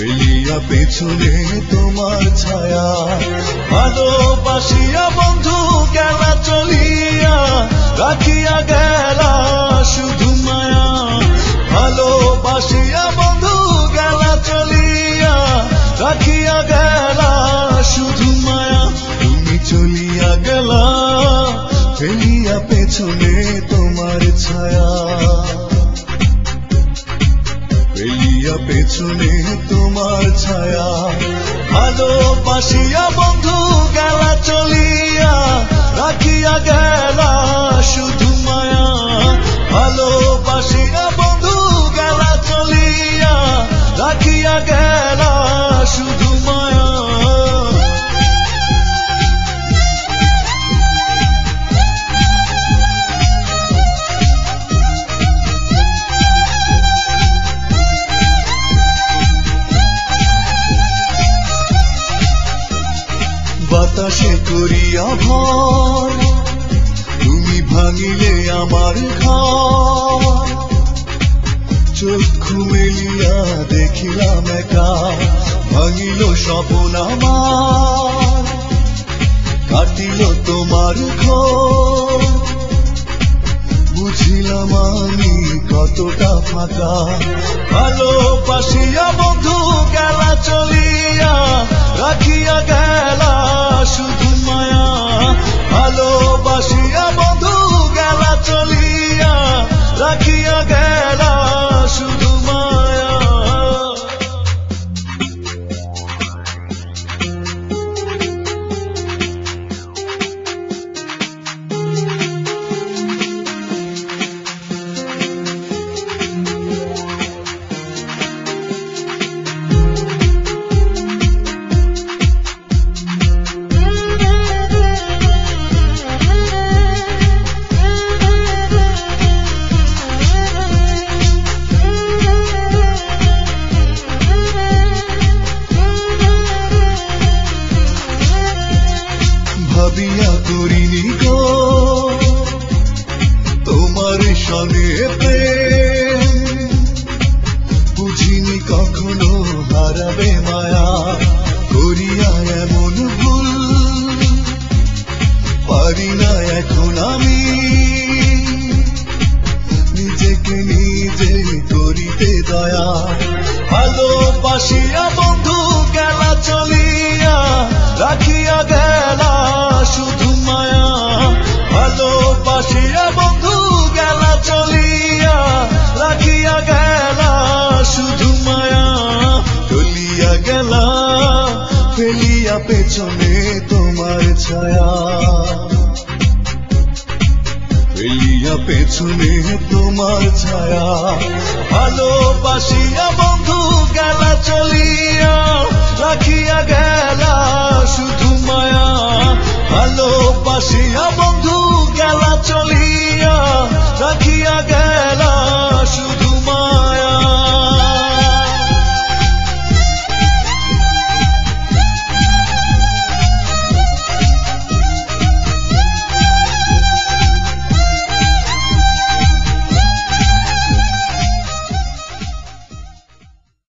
ফেলিয়া পেছনে তোমার ছায়া, ভালোবাসিয়া বন্ধু গেলা চলিয়া, রাখিয়া গেলা শুধু মায়া। ভালোবাসিয়া বন্ধু গেলা চলিয়া, রাখিয়া গেলা শুধু মায়া। তুমি চলিয়া গেলা ফেলিয়া পেছনে তোমার ছায়া, ফেলিয়া পেছনে তোমার ছায়া। ভালোবাসিয়া বন্ধু গেলা চলিয়া, রাখিয়া গেলা শুধু মায়া। ভালোবাসিয়া বন্ধু গেলা চলিয়া, রাখিয়া গেলা শুধু মায়া। বাতাসে করিয়া ভয় তুমি ভাঙিলে আমার ঘর, চক্ষু মেলিয়া দেখিলাম একা ভাঙিল স্বপ্ন আমার। কাটিল তোমার ঘর বুঝিলাম আমি কতটা ফাঁকা। ভালোবাসিয়া বন্ধু গেলা চলিয়া, রাখিয়া গেলা শুধু মায়া। ভালোবাসিয়া বন্ধু গেলা চলিয়া, রাখিয়া গেলা শুধু মায়া। ভাবিয়া করিনি গো তোমার সঙ্গে প্রেম, বুঝিনি কখনো হারাবে মায়া। করিয়া এমন ভুল পারি না এখন আমি, নিজেকে নিজে করিতে দয়া। ভালোবাসিয়া বন্ধু গেলা চলিয়া, রাখিয়া গেলা শুধু মায়া। ভালোবাসিয়া বন্ধু গেলা চলিয়া, রাখিয়া গেলা শুধু মায়া। চলিয়া গেলা ফেলিয়া পেছনে তোমার ছায়া, ফেলিয়া পেছনে তোমার ছায়া। ভালোবাসিয়া বন্ধু গেলা চলিয়া, রাখিয়া গেলা শুধু মায়া। ভালোবাসিয়া বন্ধু গেলা চলিয়া, রাখিয়া গেলা